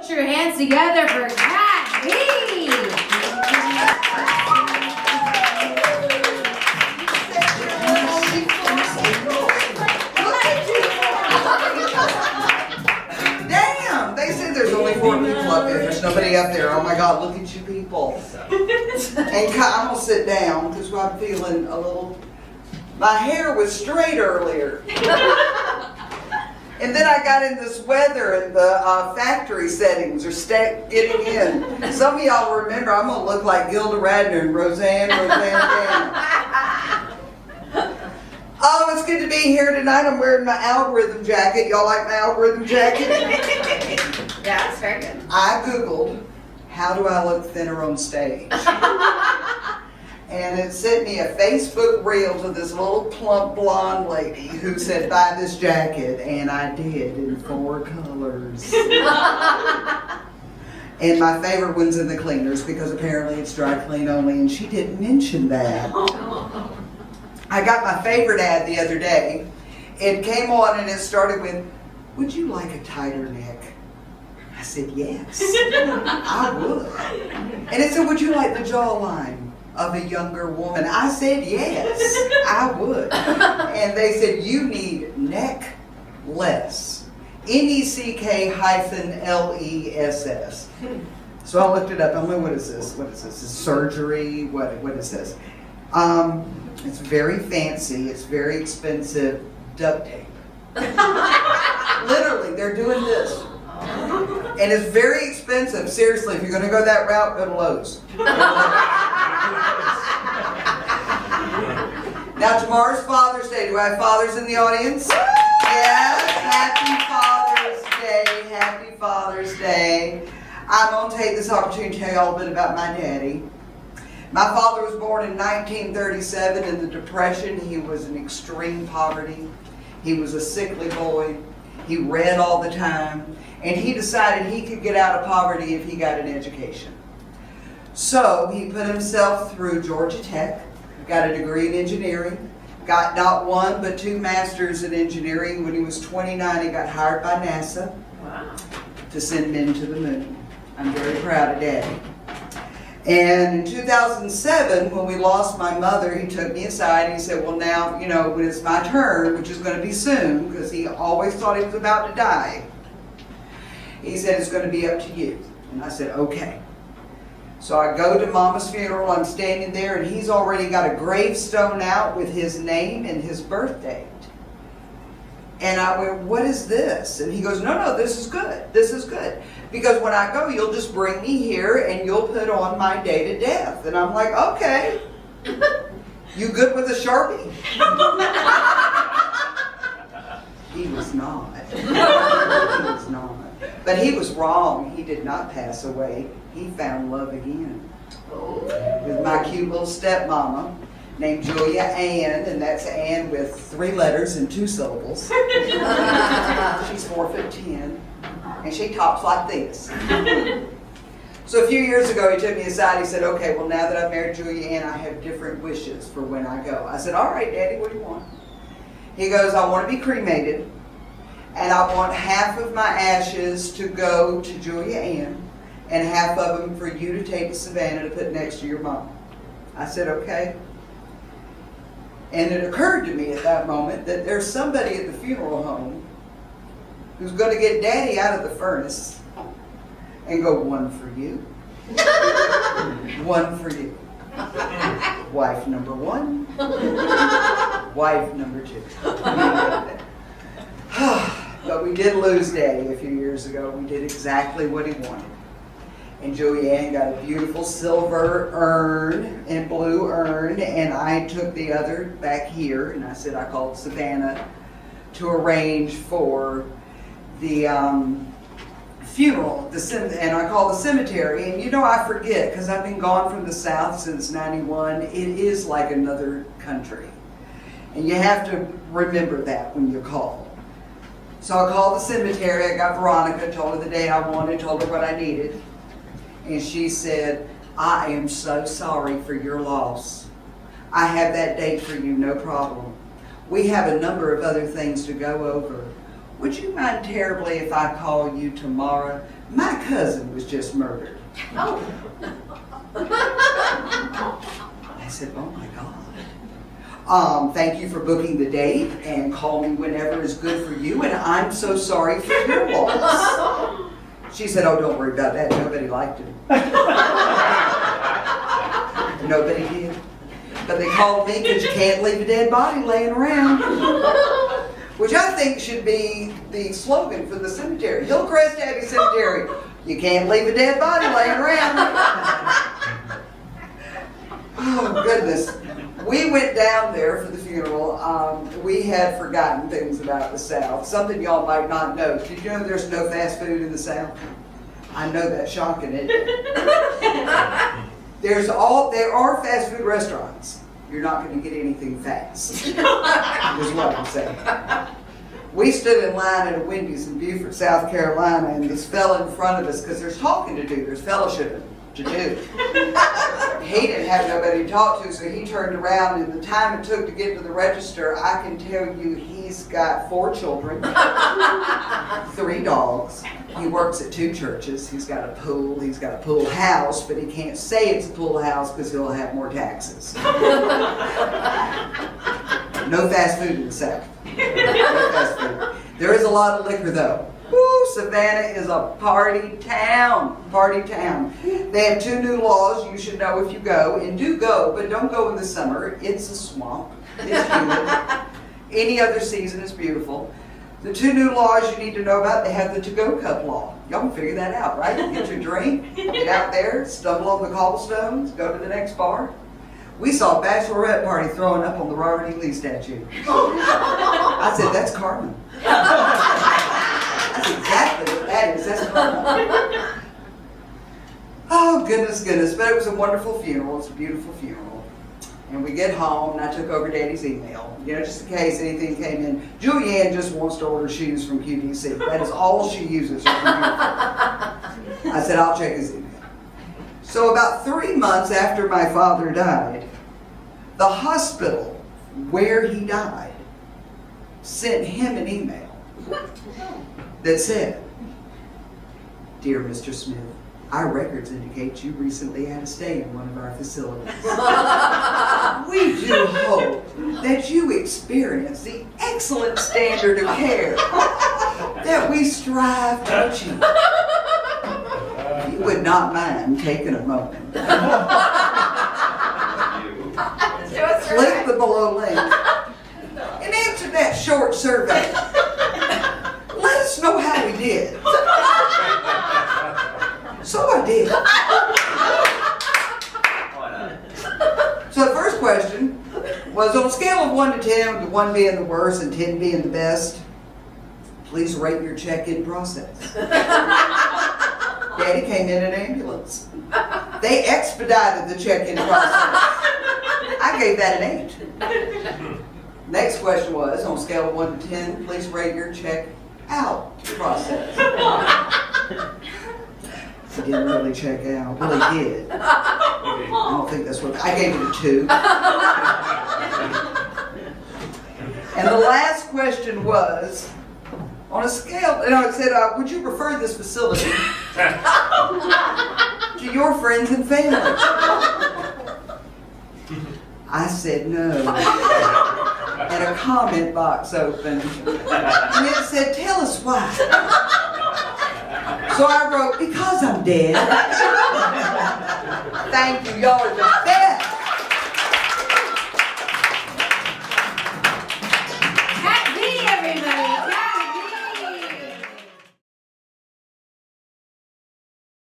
Put your hands together for Kathy. Damn! They said there's only 4 people up there. There's nobody up there. Oh my God, look at you people. And I'm going to sit down because I'm feeling a little... My hair was straight earlier. And then I got in this weather and the factory settings are getting in. Some of y'all remember I'm going to look like Gilda Radner and Roseanne again. Oh, it's good to be here tonight. I'm wearing my algorithm jacket. Y'all like my algorithm jacket? Yeah, it's very good. I Googled, how do I look thinner on stage? And it sent me a Facebook reel to this little plump blonde lady who said, buy this jacket. And I did, in 4 colors. And my favorite one's in the cleaners because apparently it's dry clean only, and she didn't mention that. I got my favorite ad the other day. It came on and it started with, would you like a tighter neck? I said, yes, I would. And it said, would you like the jawline of a younger woman? I said, yes, I would. And they said, you need neck less. NECK-LESS. So I looked it up. I'm like, what is this? What is this? Is surgery? What is this? It's very fancy. It's very expensive. Duct tape. Literally, they're doing this. And it's very expensive. Seriously, if you're going to go that route, go to Lowe's. Now, tomorrow's Father's Day. Do I have fathers in the audience? Yes. Happy Father's Day. Happy Father's Day. I'm going to take this opportunity to tell you all a bit about my daddy. My father was born in 1937 in the Depression. He was in extreme poverty. He was a sickly boy. He read all the time. And he decided he could get out of poverty if he got an education. So he put himself through Georgia Tech, got a degree in engineering, got not 1 but 2 masters in engineering. When he was 29, he got hired by NASA to send men to the moon. I'm very proud of Daddy. And in 2007, when we lost my mother, he took me aside and he said, well, now, you know, when it's my turn, which is going to be soon, because he always thought he was about to die, he said, it's going to be up to you. And I said, okay. So I go to Mama's funeral, I'm standing there, and he's already got a gravestone out with his name and his birth date. And I went, what is this? And he goes, no, this is good. This is good. Because when I go, you'll just bring me here and you'll put on my date of death. And I'm like, okay. You good with a Sharpie? He was not. He was not. But he was wrong. He did not pass away. He found love again. With my cute little stepmama named Julia Ann, and that's Ann with 3 letters and 2 syllables. She's 4'10", and she talks like this. So a few years ago, he took me aside. He said, okay, well, now that I've married Julia Ann, I have different wishes for when I go. I said, all right, Daddy, what do you want? He goes, I want to be cremated, and I want half of my ashes to go to Julia Ann, and half of them for you to take to Savannah to put next to your mom. I said, okay. And it occurred to me at that moment that there's somebody at the funeral home who's going to get Daddy out of the furnace and go, 1 for you, 1 for you. Wife number 1, wife number 2. But we did lose Daddy a few years ago. We did exactly what he wanted. And Julianne got a beautiful silver urn and blue urn, and I took the other back here, and I said I called Savannah to arrange for the funeral, and I called the cemetery. And you know, I forget, because I've been gone from the South since '91. It is like another country, and you have to remember that when you call. So I called the cemetery. I got Veronica, told her the day I wanted, told her what I needed. And she said, I am so sorry for your loss. I have that date for you, no problem. We have a number of other things to go over. would you mind terribly if I call you tomorrow? My cousin was just murdered. Oh. I said, oh my God. Thank you for booking the date and call me whenever is good for you, and I'm so sorry for your loss. She said, oh, don't worry about that. Nobody liked him. Nobody did. But they called me because you can't leave a dead body laying around. Which I think should be the slogan for the cemetery. Hillcrest Abbey Cemetery. You can't leave a dead body laying around. Oh, goodness. We went down there for the funeral. We had forgotten things about the South. Something y'all might not know. Did you know there's no fast food in the South? I know that's shocking, isn't it? There are fast food restaurants. You're not going to get anything fast, is what I'm saying. We stood in line at a Wendy's in Beaufort, South Carolina, and this fella in front of us, because there's talking to do, there's fellowship to do. He didn't have nobody to talk to, so he turned around, and the time it took to get to the register, I can tell you he's got 4 children, 3 dogs. He works at 2 churches. He's got a pool. He's got a pool house, but he can't say it's a pool house because he'll have more taxes. No fast food in the South. No fast food. There is a lot of liquor, though. Woo, Savannah is a party town. Party town. They have 2 new laws you should know if you go, and do go, but don't go in the summer. It's a swamp. It's humid. Any other season is beautiful. The 2 new laws you need to know about, they have the to-go cup law. Y'all can figure that out, right? Get your drink, get out there, stumble on the cobblestones, go to the next bar. We saw a bachelorette party throwing up on the Robert E. Lee statue. I said, that's karma. That's exactly what that is. That's karma. Oh, goodness, goodness. But it was a wonderful funeral. It's a beautiful funeral. And we get home, and I took over Daddy's email, just in case anything came in. Julianne just wants to order shoes from QDC. That is all she uses. I said, I'll check his email. So about 3 months after my father died, the hospital where he died sent him an email that said, Dear Mr. Smith, our records indicate you recently had a stay in one of our facilities. We do hope that you experience the excellent standard of care that we strive to achieve. If you would not mind taking a moment, click the below link and answer that short survey. Let us know how we did. So I did. So the first question was, on a scale of 1 to 10, with 1 being the worst and 10 being the best, please rate your check-in process. Daddy came in an ambulance. They expedited the check-in process. I gave that an 8. Next question was, on a scale of 1 to 10, please rate your check-out process. He didn't really check out. Well, he did. I don't think that's what... I gave it a 2. And the last question was, on a scale... And I said, would you refer this facility to your friends and family? I said no. And a comment box opened. And it said, tell us why. So I wrote, because I'm dead. Thank you. Y'all are just